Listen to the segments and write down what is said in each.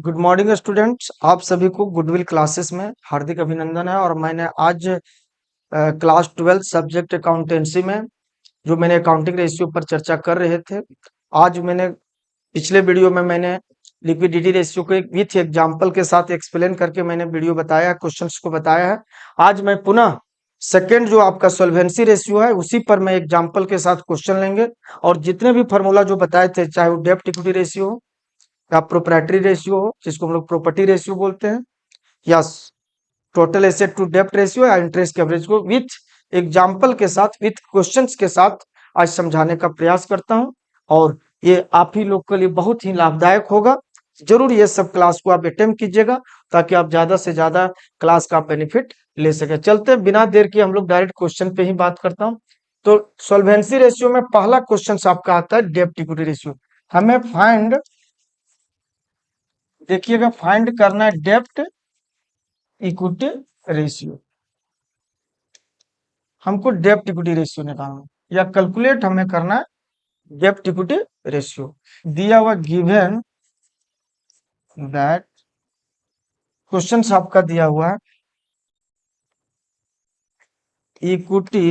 Good morning students. आप सभी को गुडविल क्लासेस में हार्दिक अभिनंदन है। और मैंने आज क्लास 12 सब्जेक्ट अकाउंटेंसी में जो मैंने अकाउंटिंग रेशियो पर चर्चा कर रहे थे, आज मैंने पिछले वीडियो में मैंने लिक्विडिटी रेशियो को एक विथ एग्जांपल के साथ एक्सप्लेन करके मैंने वीडियो बताया, क्वेश्चंस को बताया है। आज मैं पुनः सेकंड जो आपका सॉल्वेंसी रेशियो है उसी पर मैं एग्जांपल के साथ क्वेश्चन लेंगे। और जितने भी फॉर्मूला जो बताए थे, चाहे वो डेब्ट इक्विटी रेशियो हो या प्रोप्राइटरी रेशियो हो जिसको हम लोग प्रॉपर्टी रेशियो बोलते हैं, या टोटल एसेट टू डेब्ट रेशियो या इंटरेस्ट कवरेज को विथ एग्जाम्पल के साथ, विथ क्वेश्चंस के साथ आज समझाने का प्रयास करता हूं। और ये आप ही लोग के लिए बहुत ही लाभदायक होगा। जरूर ये सब क्लास को आप अटेम्प्ट कीजिएगा ताकि आप ज्यादा से ज्यादा क्लास का बेनिफिट ले सके। चलते हैं बिना देर के हम लोग डायरेक्ट क्वेश्चन पे ही बात करता हूं। तो सॉल्वेंसी रेशियो में पहला क्वेश्चन आपका आता है डेब्ट इक्विटी रेशियो। हमें फाइंड, देखिएगा, फाइंड करना है डेब्ट इक्विटी रेशियो। हमको डेब्ट इक्विटी रेशियो निकालना है या कैलकुलेट हमें करना है डेब्ट इक्विटी रेशियो। दिया हुआ गिवन दैट, क्वेश्चन आपका दिया हुआ है equity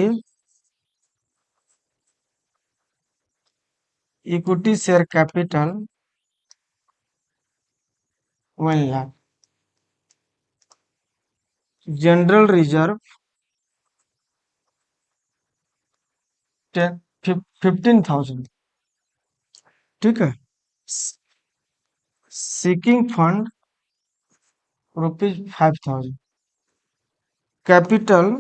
equity share capital 1 lakh, general reserve 15,000, ठीक है। Seeking fund ₹5,000, capital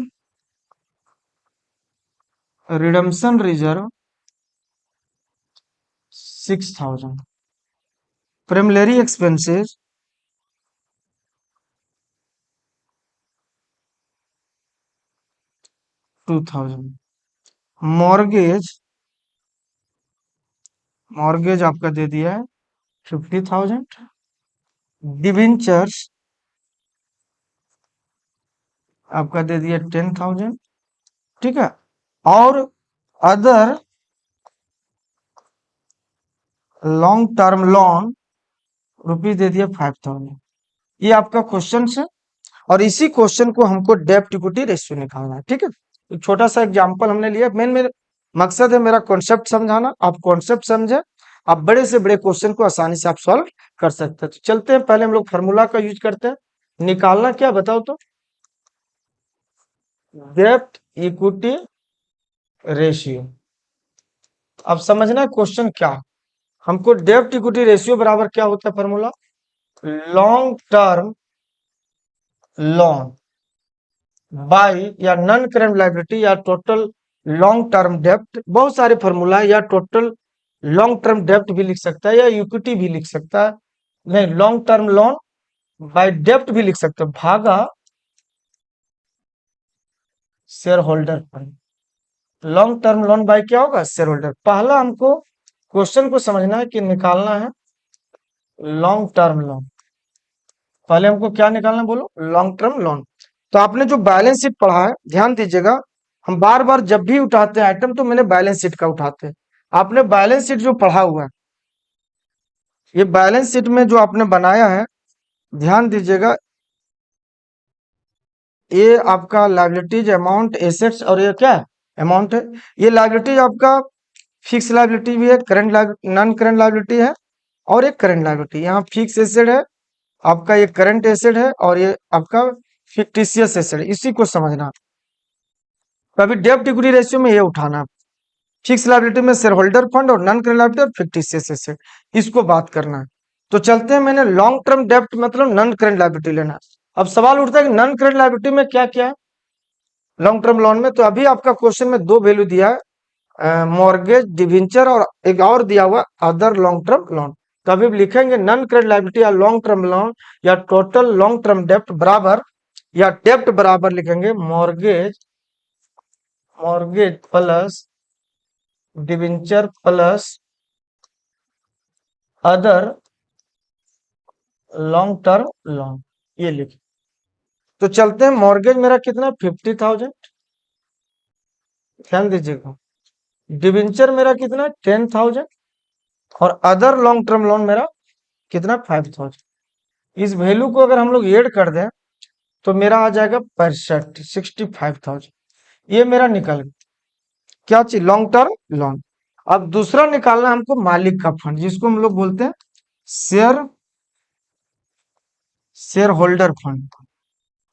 redemption reserve 6,000, primary expenses 2,000, mortgage mortgage आपका दे दिया है 50,000, डिबेंचर्स आपका दे दिया 10,000, ठीक है। और other long term loan rupees दे दिया 5,000। ये आपका क्वेश्चन है और इसी क्वेश्चन को हमको डेब्ट इक्विटी रेशियो निकालना है, ठीक है। एक छोटा सा एग्जांपल हमने लिया। मेरा मकसद है मेरा कॉन्सेप्ट समझाना। आप कॉन्सेप्ट समझे, आप बड़े से बड़े क्वेश्चन को आसानी से आप सॉल्व कर सकते हैं। तो चलते हैं, पहले हम लोग फार्मूला का यूज करते हैं। निकालना क्या बताओ तो, डेब्ट इक्विटी रेशियो। अब समझना है क्वेश्चन क्या। हमको डेब्ट इक्विटी रेशियो बराबर क्या होता है formula, long term loan by या नॉन करेंट लायबिलिटी या टोटल लॉन्ग टर्म डेब्ट। बहुत सारे फॉर्मूला है, या टोटल लॉन्ग टर्म डेब्ट भी लिख सकता है या इक्विटी भी लिख सकता है, नहीं लॉन्ग टर्म लोन बाय डेब्ट भी लिख सकते हैं, भागा share holder fund. Long term loan by क्या होगा, शेयर होल्डर। पहला हमको क्वेश्चन को समझना है कि निकालना है लॉन्ग टर्म लोन। पहले हमको क्या निकालना है बोलो, लॉन्ग टर्म लोन। तो आपने जो बैलेंस शीट पढ़ा है ध्यान दीजिएगा, हम बार बार जब भी उठाते हैं आइटम तो मैंने बैलेंस शीट का उठाते हैं। आपने बैलेंस शीट जो पढ़ा हुआ है, ये बैलेंस शीट में जो आपने बनाया है, ध्यान दीजिएगा, ये आपका लायबिलिटीज अमाउंट एसेट्स और ये क्या अमाउंट है। ये लायबिलिटीज आपका फिक्स लायबिलिटी भी है, करंट नॉन करंट लायबिलिटी है और एक करंट लायबिलिटी। यहाँ फिक्स एसेट है आपका, ये करंट एसेट है और ये आपका फिक्टिशियस एसेट है। इसी को समझना। तो अभी डेब्ट इक्विटी रेशियो में ये उठाना, फिक्स लायबिलिटी में शेयर होल्डर फंड और नॉन करंट लायबिलिटी और फिक्टिशियस एसेट, इसको बात करना है। तो चलते हैं, मैंने लॉन्ग टर्म डेब्ट मतलब नॉन करंट लायबिलिटी लेना है। अब सवाल उठता है कि नॉन करंट लायबिलिटी में क्या क्या है लॉन्ग टर्म लोन में। तो अभी आपका क्वेश्चन में दो वैल्यू दिया है, मॉर्गेज, डिवेंचर और एक और दिया हुआ अदर लॉन्ग टर्म लोन। तो अभी लिखेंगे नॉन करंट लायबिलिटी या लॉन्ग टर्म लोन या टोटल लॉन्ग टर्म डेब्ट बराबर, या डेब्ट बराबर लिखेंगे mortgage mortgage plus debenture plus other long term loan, ये लिखे। तो चलते हैं, मॉर्गेज मेरा कितना 50,000, ध्यान दीजिएगा। डिवेंचर मेरा कितना 10,000 और अदर लॉन्ग टर्म लोन मेरा कितना 5,000। इस वैल्यू को अगर हम लोग ऐड कर दें तो मेरा आ जाएगा 65 ये मेरा निकल गया। क्या चीज? Long term loan. अब दूसरा निकालना हमको मालिक का फंड, जिसको हम लोग बोलते हैं शेयर शेयर होल्डर फंड।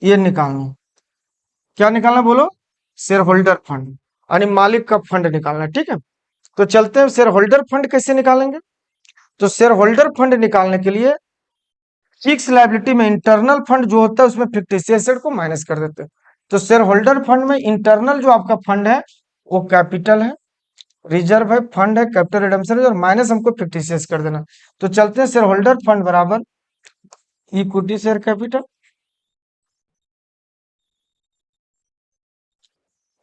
ये निकालना है। क्या निकालना बोलो? शेयर होल्डर फंड यानी मालिक का फंड निकालना है, ठीक है। तो चलते हैं शेयर होल्डर फंड कैसे निकालेंगे। तो शेयर होल्डर फंड निकालने के लिए फिक्स लायबिलिटी में इंटरनल फंड जो होता है उसमें फिक्टिशियस एसेट को माइनस कर देते हैं। तो शेयर होल्डर फंड में इंटरनल जो आपका फंड है वो कैपिटल है, रिजर्व है, फंड है, कैपिटल रिडम्पशन है, और माइनस हमको फिक्टिशियस कर देना। तो चलते हैं शेयर होल्डर फंड बराबर equity share capital,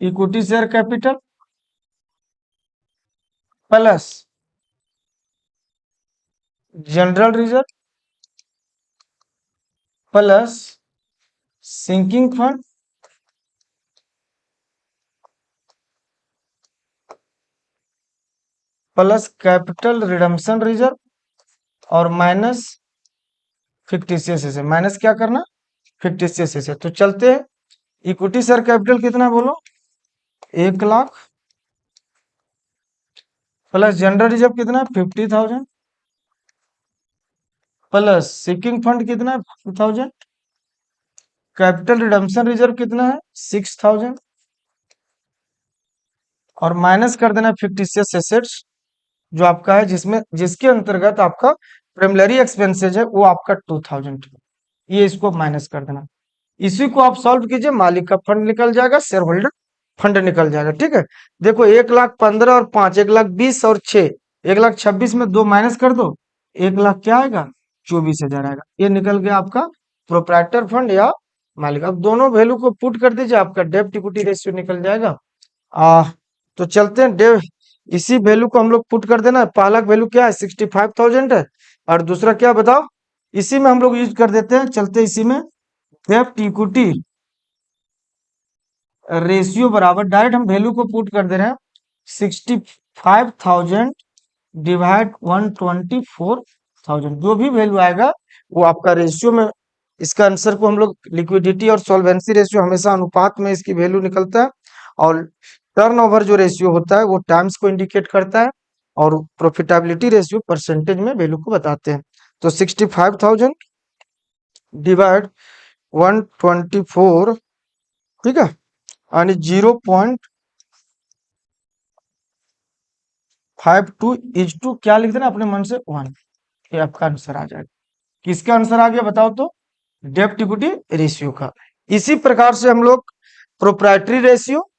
equity share capital plus general reserve plus sinking fund plus capital redemption reserve और माइनस फिक्टिशियस एसेट। माइनस क्या करना? Fictitious asset. तो चलते हैं, इक्विटी शेयर कैपिटल कितना बोलो? 1 लाख प्लस जनरल रिजर्व कितना? 50,000 प्लस सिंकिंग फंड कितना है? 5,000। कैपिटल रिडम्पशन रिजर्व कितना है? 6,000 और माइनस कर देना फिक्टिशियस एसेट्स जो आपका है, जिसमें जिसके अंतर्गत आपका प्राइमरी एक्सपेंसेज है वो आपका 2,000। ये इसको माइनस कर देना। इसी को आप सॉल्व कीजिए, मालिक का फंड निकल जाएगा, शेयर होल्डर फंड निकल जाएगा, ठीक है। देखो 1,15,000 और 5, 1,20,000 और 6, 1,26,000 में 2 माइनस कर दो, 1,00,000 क्या आएगा? 24,000 आएगा। ये निकल गया आपका प्रोप्राइटर फंड या मालिक। अब दोनों वैल्यू को पुट कर दीजिए, आपका डेब्ट इक्विटी रेशियो निकल जाएगा। आ तो चलते हैं डेव, इसी वैल्यू को हम लोग पुट कर देना। पहला वैल्यू क्या है? 65,000 है, और दूसरा क्या बताओ? इसी में हम लोग यूज कर देते हैं, चलते इसी में डेब्ट इक्विटी रेशियो बराबर, डायरेक्ट हम वैल्यू को पुट कर दे रहे हैं, 65,000 डिवाइड 124,000। जो भी वैल्यू आएगा वो आपका रेशियो में, इसका आंसर को हम लोग लिक्विडिटी और सॉल्वेंसी रेशियो हमेशा अनुपात में इसकी वैल्यू निकलता है, और टर्नओवर जो रेशियो होता है वो टाइम्स को इंडिकेट करता है, और प्रॉफिटेबिलिटी रेशियो परसेंटेज में वैल्यू को बताते हैं। तो 65,000 डिवाइड 124, ठीक है, यानी 0.52 क्या लिख देना अपने मन से? 1। ये आपका आंसर आ जाएगा। किसका आंसर आ गया बताओ तो? डेब्ट इक्विटी रेशियो का। इसी प्रकार से हम लोग proprietary ratio,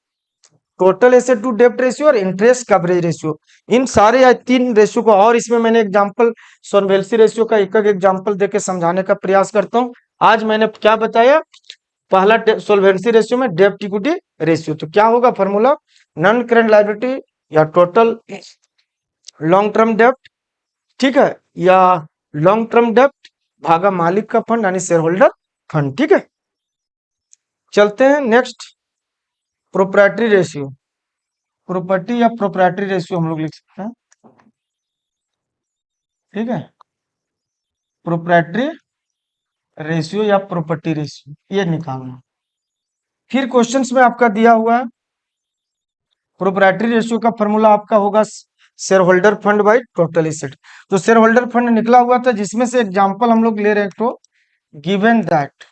total asset to डेब्ट रेशियो और इंटरेस्ट कवरेज रेशियो, इन सारे या 3 रेशियो को, और इसमें मैंने एग्जांपल सोलवेंसी रेशियो का एक एक एग्जांपल देके समझाने का प्रयास करता हूं। आज मैंने क्या बताया? पहला सोलवेंसी रेशियो में डेब्ट इक्विटी रेशियो, तो क्या होगा फॉर्मूला? नॉन करेंट लायबिलिटी या टोटल लॉन्ग टर्म डेब्ट, ठीक है, या लॉन्ग टर्म डेब्ट भागा मालिक का फंड यानी शेयर होल्डर फंड, ठीक है। चलते हैं नेक्स्ट, प्रोप्राइटरी रेशियो। प्रॉपर्टी या प्रोप्राइटरी रेशियो हम लोग लिख सकते हैं, ठीक है। प्रोप्राइटरी रेशियो या प्रॉपर्टी रेशियो ये निकालना। फिर क्वेश्चंस में आपका दिया हुआ है प्रोप्राइटरी रेशियो का फॉर्मूला आपका होगा share holder fund by total asset. तो शेयर होल्डर फंड निकला हुआ था, जिसमें से एग्जांपल हम लोग ले रहे हैं, तो गिवन दैट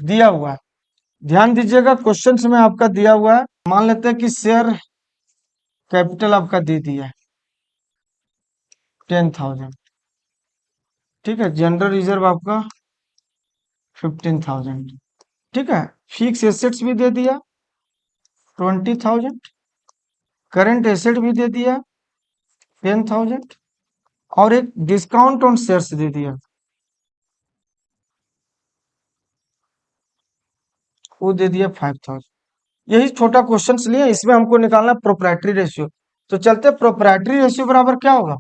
दिया हुआ है। ध्यान दीजिएगा, क्वेश्चंस में आपका दिया हुआ है, मान लेते हैं कि शेयर कैपिटल आपका दे दिया है 10,000, ठीक है, जनरल रिजर्व आपका 15,000, ठीक है, फिक्स एसेट्स भी दे दिया 20,000, करंट एसेट भी दे दिया 10,000, और एक डिस्काउंट ऑन शेयर्स दे दिया, वो दे दिया 5,000। यही छोटा क्वेश्चन लिए, इसमें हमको निकालना प्रोप्राइटरी रेशियो। तो चलते प्रोप्राइटरी रेशियो बराबर क्या होगा?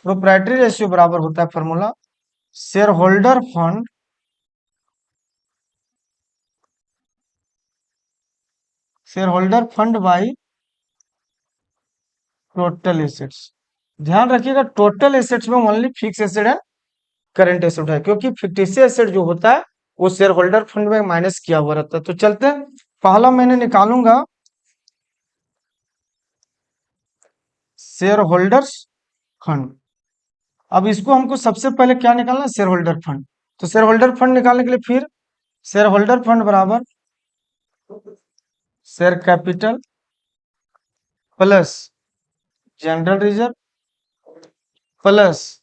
प्रोप्राइटरी रेशियो बराबर होता है formula share holder fund by total assets. ध्यान रखिएगा टोटल एसेट्स में ओनली फिक्स एसेट है, करंट एसेट है, क्योंकि फिक्टिस एसेट जो होता है वो शेयर होल्डर फंड में माइनस किया हुआ रहता है। तो चलते हैं, पहला मैंने निकालूंगा शेयर होल्डर्स फंड। अब इसको हमको सबसे पहले क्या निकालना है, शेयर होल्डर फंड। तो शेयर होल्डर फंड निकालने के लिए फिर शेयर होल्डर फंड बराबर share capital plus general reserve plus,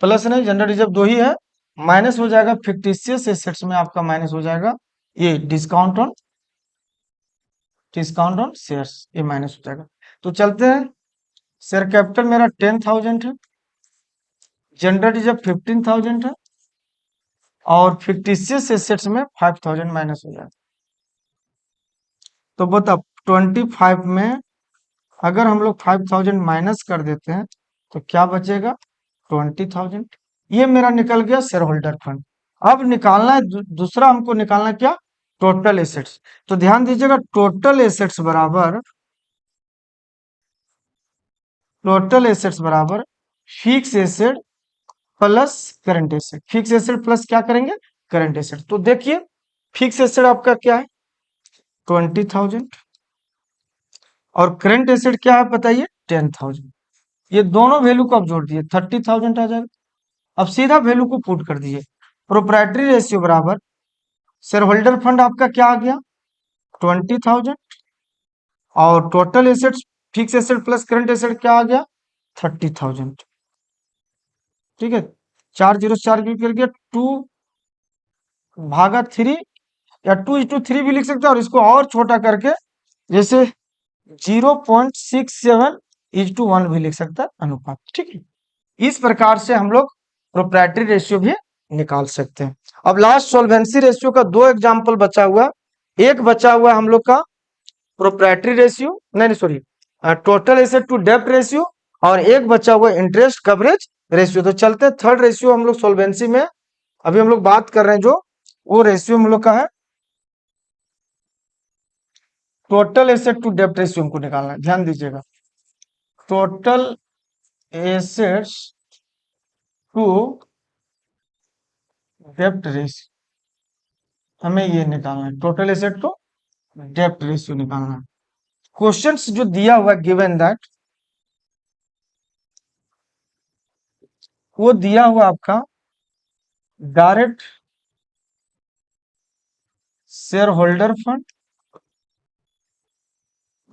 plus नहीं जनरल रिजर्व दो ही है, माइनस हो जाएगा फिक्टिशियस एसेट्स में आपका माइनस हो जाएगा ये डिस्काउंट ऑन शेयर्स, ये माइनस हो जाएगा। तो चलते हैं, शेयर कैपिटल मेरा 10,000 है, जनरल रिजर्व 15,000 है, और फिक्टिशियस एसेट्स में 5,000 माइनस हो जाएगा। तो बताओ 25 में अगर हम लोग 5,000 माइनस कर देते हैं तो क्या बचेगा, 20,000। ये मेरा निकल गया शेयर होल्डर फंड। अब निकालना है दूसरा हमको निकालना है क्या, टोटल एसेट्स। तो ध्यान दीजिएगा टोटल एसेट्स बराबर fix asset plus current asset. Fix asset plus क्या करेंगे, करंट एसेट। तो देखिए फिक्स एसेट आपका क्या है, 20,000, और करंट एसेट क्या है बताइए, 10,000। ये दोनों वैल्यू को आप जोड़ दिए 30,000 आ जाएगा। अब सीधा वैल्यू को पुट कर दिए, प्रोप्राइटरी रेशियो बराबर शेयर होल्डर फंड आपका क्या आ गया, 20,000, और total assets fix asset plus current asset क्या आ गया, 30,000। ठीक है, 4 0 से 4 कर गया, 2/3, या 2:3 भी लिख सकते हैं, और इसको और छोटा करके जैसे 0.67:1 भी लिख सकता है अनुपात। ठीक है, इस प्रकार से हम लोग प्रोप्राइटरी रेशियो भी निकाल सकते हैं। अब लास्ट सॉल्वेंसी रेशियो का दो एग्जांपल बचा हुआ, एक बचा हुआ हम लोग का प्रोप्राइटरी रेशियो, नहीं नहीं सॉरी, टोटल एसेट टू डेब्ट रेशियो, और एक बचा हुआ इंटरेस्ट कवरेज रेशियो। तो चलते हैं थर्ड रेशियो हम लोग सॉल्वेंसी में अभी हम लोग बात कर रहे हैं, जो वो रेशियो हम लोग का है टोटल एसेट टू डेब्ट रेशियो हमको निकालना है। ध्यान दीजिएगा, टोटल एसेट्स टू डेब्ट रेशियो हमें ये निकालना है, टोटल एसेट टू डेब्ट रेशियो निकालना है। क्वेश्चंस जो दिया हुआ गिवन दैट, वो दिया हुआ आपका डायरेक्ट शेयर होल्डर फंड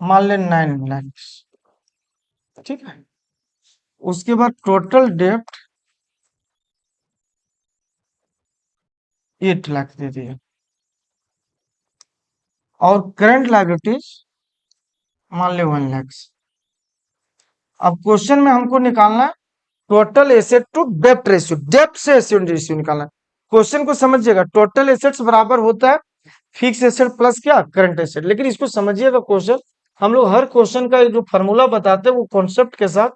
मान ले 9 लाख, ठीक है, उसके बाद टोटल डेब्ट 8 लाख दे दिया, और करंट लायबिलिटीज मान ले 1 लाख। अब क्वेश्चन में हमको निकालना है टोटल एसेट टू डेप्ट रेशियो, डेप्ट से एसेट रेशियो निकालना है। क्वेश्चन को समझिएगा, टोटल एसेट्स बराबर होता है फिक्स एसेट प्लस क्या, करंट एसेट। लेकिन इसको समझिएगा क्वेश्चन, हम लोग हर क्वेश्चन का जो फॉर्मूला बताते हैं वो कॉन्सेप्ट के साथ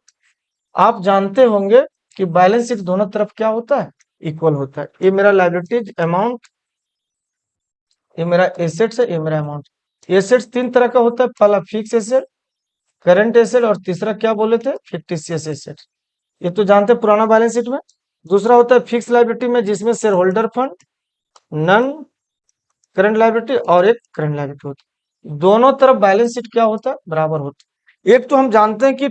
आप जानते होंगे कि बैलेंस शीट दोनों तरफ क्या होता है, इक्वल होता है। ये मेरा लायबिलिटीज अमाउंट, ये मेरा एसेट्स है, ये मेरा अमाउंट। एसेट्स तीन तरह का होता है, पहला फिक्स एसेट, करंट एसेट, और तीसरा क्या बोले थे, फिक्टिशियस एसेट। ये तो जानते हैं पुराना बैलेंस शीट में। दूसरा होता है फिक्स लायबिलिटी में, जिसमें share holder fund, non current liability, और एक करंट लायबिलिटी होती है। दोनों तरफ बैलेंस शीट क्या होता है, बराबर होता है। एक तो हम जानते हैं कि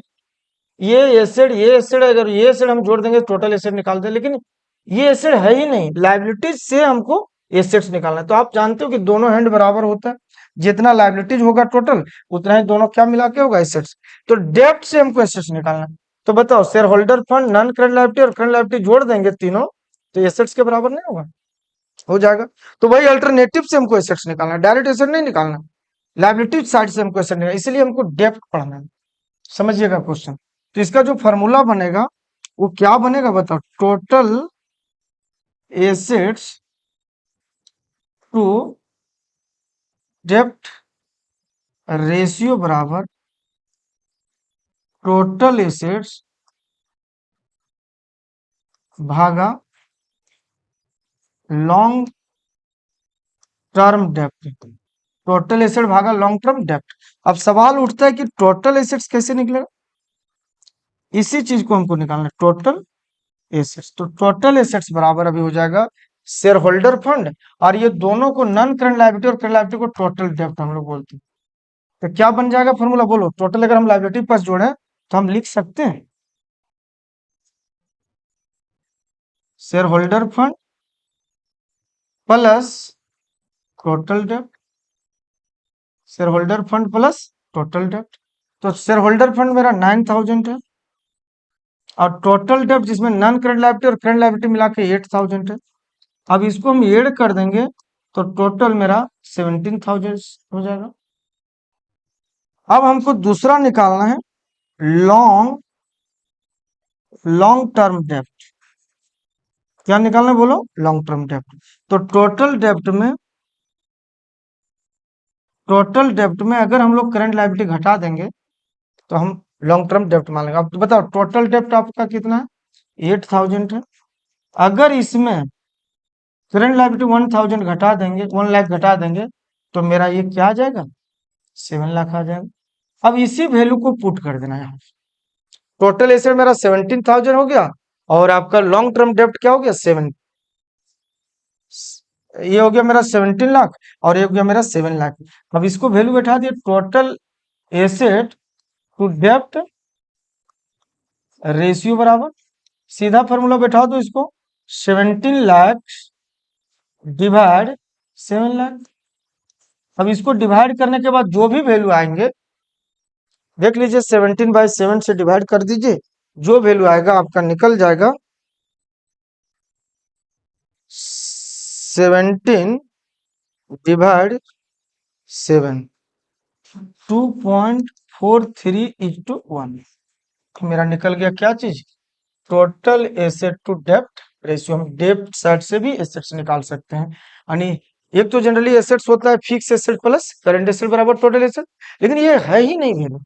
ये एसेट अगर ये एसेट हम जोड़ देंगे टोटल एसेट निकाल दें, लेकिन ये एसेट है ही नहीं, लायबिलिटीज से हमको एसेट्स निकालना है। तो आप जानते हो कि दोनों हैंड बराबर होता है, जितना लायबिलिटीज होगा टोटल उतना ही दोनों क्या मिला के होगा, एसेट्स। तो डेब्ट से हमको एसेट्स निकालना है। तो बताओ share holder fund, non current liability और करंट लायबिलिटी जोड़ देंगे तीनों, तो एसेट्स के बराबर नहीं होगा, हो जाएगा। तो वही अल्टरनेटिव से हमको एसेट्स निकालना है, डायरेक्ट एसेट नहीं निकालना, लायबिलिटी साइड से हमको एसेट निकालना, इसलिए हमको डेब्ट पढ़ना है। समझिएगा क्वेश्चन। तो इसका जो फॉर्मूला बनेगा वो क्या बनेगा बताओ, टोटल एसेट्स टू डेब्ट रेशियो बराबर टोटल एसेट्स भागा लॉन्ग टर्म डेब्ट, टोटल एसेट भागा लॉन्ग टर्म डेब्ट। अब सवाल उठता है कि टोटल एसेट्स कैसे निकलेगा, इसी चीज को हमको निकालना है, टोटल एसेट्स। तो टोटल एसेट्स बराबर अभी हो जाएगा शेयर होल्डर फंड, और ये दोनों को नॉन करंट लायबिलिटी और करंट लायबिलिटी को टोटल डेब्ट हम लोग बोलते हैं। तो क्या बन जाएगा फॉर्मूला बोलो? टोटल अगर हम लायबिलिटी पास जोड़े तो हम लिख सकते हैं share holder fund plus total डेब्ट, share holder fund plus total डेब्ट। तो शेयर होल्डर फंड मेरा 9000 है, और टोटल डेब्ट जिसमें नॉन करंट लायबिलिटी और करंट लायबिलिटी मिला के 8000 है। अब इसको हम ऐड कर देंगे तो टोटल मेरा 17000 हो जाएगा। अब हमको दूसरा निकालना है लॉन्ग लॉन्ग टर्म डेब्ट। क्या निकालना है बोलो? लॉन्ग टर्म डेब्ट। तो टोटल डेब्ट में अगर हम लोग करंट लायबिलिटी घटा देंगे तो हम लॉन्ग टर्म डेब्ट मान लेंगे। अब तो बताओ टोटल डेब्ट आपका कितना है? 8000 है। अगर इसमें करंट लायबिलिटी 1000 घटा देंगे, 1 लाख घटा देंगे, तो मेरा ये क्या आ जाएगा? 7 लाख आ जाएगा। अब इसी वैल्यू को पुट कर देना है। टोटल एसेट मेरा 17,000 हो गया, और आपका लॉन्ग टर्म डेब्ट क्या हो गया? 7। ये हो गया मेरा 17 लाख, और ये हो गया मेरा 7 लाख। अब इसको वैल्यू बैठा दिए, टोटल एसेट टू डेब्ट रेशियो बराबर, सीधा फॉर्मूला बैठा दो इसको, 17 लाख डिवाइड 7 लाख। अब इसको डिवाइड करने के बाद जो भी वैल्यू आएंगे, देख लीजिए 17/7 से डिवाइड कर दीजिए, जो वैल्यू आएगा आपका निकल जाएगा 17 डिवाइड 7, 2.43:1। मेरा निकल गया क्या चीज? टोटल एसेट टू डेब्ट रेशियो। हम डेब्ट साइड से भी एसेट्स निकाल सकते हैं, यानी एक तो जनरली एसेट्स होता है fix asset plus current asset बराबर टोटल एसेट, लेकिन ये है ही नहीं वैल्यू।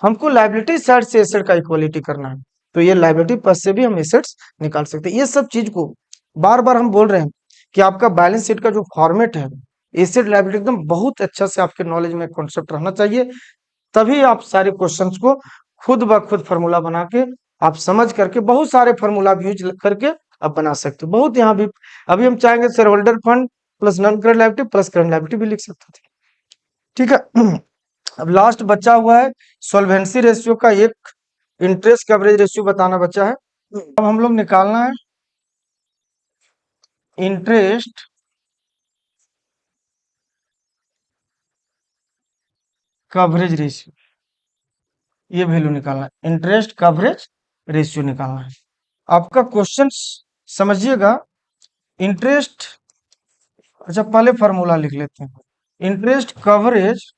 हमको लायबिलिटी साइड से एसेट का इक्वलिटी करना है, तो ये लायबिलिटी पक्ष से भी हम एसेट्स निकाल सकते हैं। ये सब चीज को बार बार हम बोल रहे हैं कि आपका बैलेंस शीट का जो फॉर्मेट है, एसेट लायबिलिटी एकदम बहुत अच्छा से आपके नॉलेज में कॉन्सेप्ट रहना चाहिए, तभी आप सारे क्वेश्चंस को खुद ब खुद फार्मूला बना के आप समझ करके बहुत सारे फार्मूला यूज करके आप बना सकते हो। बहुत यहाँ भी अभी हम चाहेंगे share holder fund plus non current liability plus current liability भी लिख सकते थे। ठीक है। अब लास्ट बचा हुआ है सॉल्वेंसी रेशियो का एक इंटरेस्ट कवरेज रेशियो बताना बचा है। अब हम लोग निकालना है इंटरेस्ट कवरेज रेशियो, ये वैल्यू निकालना है, इंटरेस्ट कवरेज रेशियो निकालना है। आपका क्वेश्चन समझिएगा, इंटरेस्ट, अच्छा पहले फॉर्मूला लिख लेते हैं। इंटरेस्ट कवरेज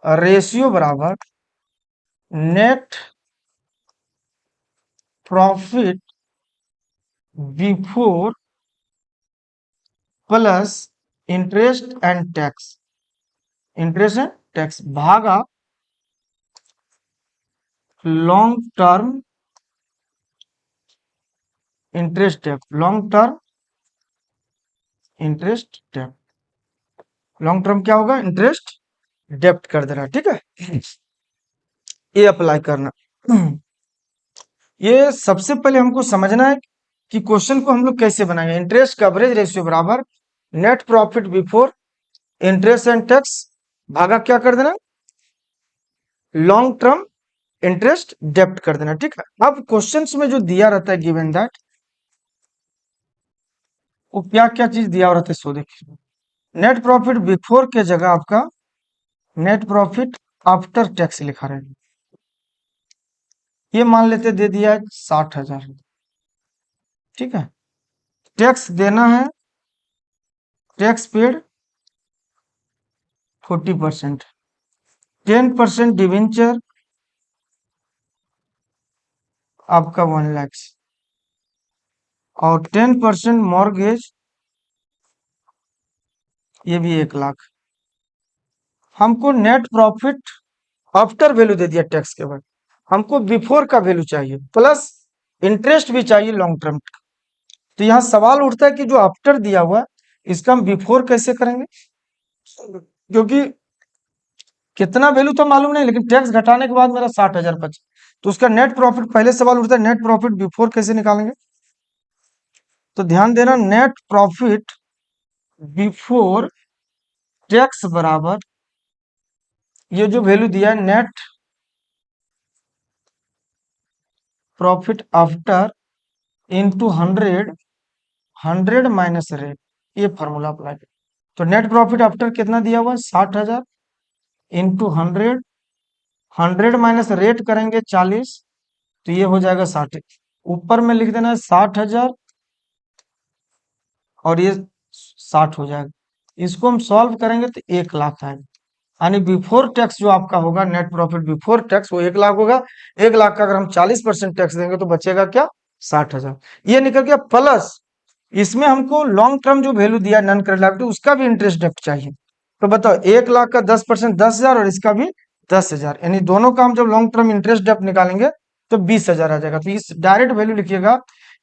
रेशियो बराबर net profit before plus interest and tax, interest and tax भागा लॉन्ग टर्म इंटरेस्ट डेब्ट, लॉन्ग टर्म इंटरेस्ट डेब्ट, लॉन्ग टर्म क्या होगा? इंटरेस्ट डेब्ट कर देना। ठीक है, ये अप्लाई करना। ये सबसे पहले हमको समझना है कि क्वेश्चन को हम लोग कैसे बनाएंगे। इंटरेस्ट कवरेज रेशियो बराबर net profit before interest and tax भागा क्या कर देना? लॉन्ग टर्म इंटरेस्ट डेब्ट कर देना। ठीक है, अब क्वेश्चंस में जो दिया रहता है गिवन दैट, वो क्या क्या चीज दिया रहता है सो देखिए। नेट प्रॉफिट बिफोर के जगह आपका नेट प्रॉफिट आफ्टर टैक्स लिखा रहेगा। ये मान लेते दे दिया है 60,000। ठीक है, टैक्स देना है, टैक्स पेड 40%, 10% डिवेंचर आपका 1 लाख, और 10% मॉर्गेज ये भी 1 लाख। हमको नेट प्रॉफिट आफ्टर वैल्यू दे दिया टैक्स के बाद, हमको बिफोर का वैल्यू चाहिए प्लस इंटरेस्ट भी चाहिए लॉन्ग टर्म। तो यहाँ सवाल उठता है कि जो आफ्टर दिया हुआ है इसका हम बिफोर कैसे करेंगे, क्योंकि कितना वैल्यू तो मालूम नहीं, लेकिन टैक्स घटाने के बाद मेरा 60,000 बचा। तो उसका नेट प्रॉफिट, पहले सवाल उठता है नेट प्रॉफिट बिफोर कैसे निकालेंगे। तो ध्यान देना, नेट प्रॉफिट बिफोर टैक्स बराबर ये जो वैल्यू दिया है net profit after into 100, 100 minus rate, ये फॉर्मूला अप्लाई करें। तो नेट प्रॉफिट आफ्टर कितना दिया हुआ है 60,000 इंटू 100, 100 माइनस रेट करेंगे 40, तो ये हो जाएगा 60। ऊपर में लिख देना है 60,000 और ये 60 हो जाएगा। इसको हम सॉल्व करेंगे तो 1 लाख आएगा, यानी बिफोर टैक्स जो आपका होगा नेट प्रॉफिट बिफोर टैक्स वो 1 लाख होगा। 1 लाख का अगर हम 40% टैक्स देंगे तो बचेगा क्या 60,000, ये निकल गया। प्लस इसमें हमको लॉन्ग टर्म जो वैल्यू दिया नॉन करेंट लायबिलिटी उसका भी इंटरेस्ट डेप्ट चाहिए। तो बताओ 1 लाख का 10% 10,000 और इसका भी 10,000, यानी दोनों का हम जब लॉन्ग टर्म इंटरेस्ट डेप्ट निकालेंगे तो 20,000 आ जाएगा। तो इस डायरेक्ट वैल्यू लिखिएगा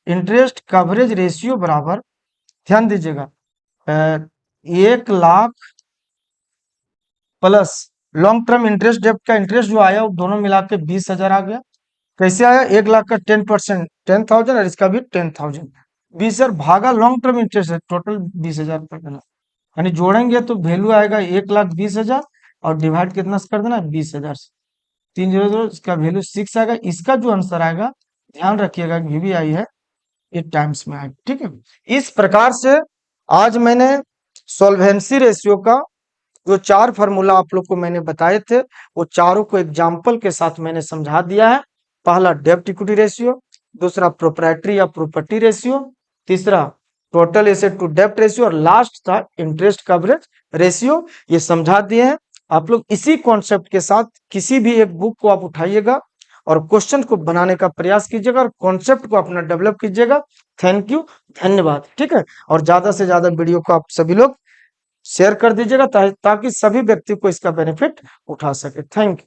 इंटरेस्ट कवरेज रेशियो बराबर, ध्यान दीजिएगा 1 lakh plus long term interest डेप्ट का इंटरेस्ट जो आया वो दोनों मिला के 20,000 आ गया। कैसे आया 1 लाख का 10% 10,000 और इसका भी 10,000, 20,000 भागा लॉन्ग टर्म इंटरेस्ट है, टोटल 20,000 रुपये मिला। यानी जोड़ेंगे तो वैल्यू आएगा 1,20,000 और डिवाइड कितना से कर देना 20,000 से, 300, इसका वैल्यू 6 आएगा। इसका जो आंसर आएगा ध्यान रखिएगा VBI है ये टाइम्स में आएगा, ठीक है। इस प्रकार से आज मैंने सॉल्वेंसी रेशियो का जो 4 फार्मूला आप लोग को मैंने बताए थे वो चारों को एग्जाम्पल के साथ मैंने समझा दिया है। पहला डेब्ट इक्विटी रेशियो, दूसरा प्रोप्राइटरी या प्रॉपर्टी रेशियो, तीसरा टोटल एसेट टू डेब्ट रेशियो और लास्ट था इंटरेस्ट कवरेज रेशियो, ये समझा दिए हैं। आप लोग इसी कॉन्सेप्ट के साथ किसी भी एक बुक को आप उठाइएगा और क्वेश्चन को बनाने का प्रयास कीजिएगा और कॉन्सेप्ट को अपना डेवलप कीजिएगा। थैंक यू, धन्यवाद, ठीक है। और ज्यादा से ज्यादा वीडियो को आप सभी लोग शेयर कर दीजिएगा ताकि सभी व्यक्ति को इसका बेनिफिट उठा सके। Thank you.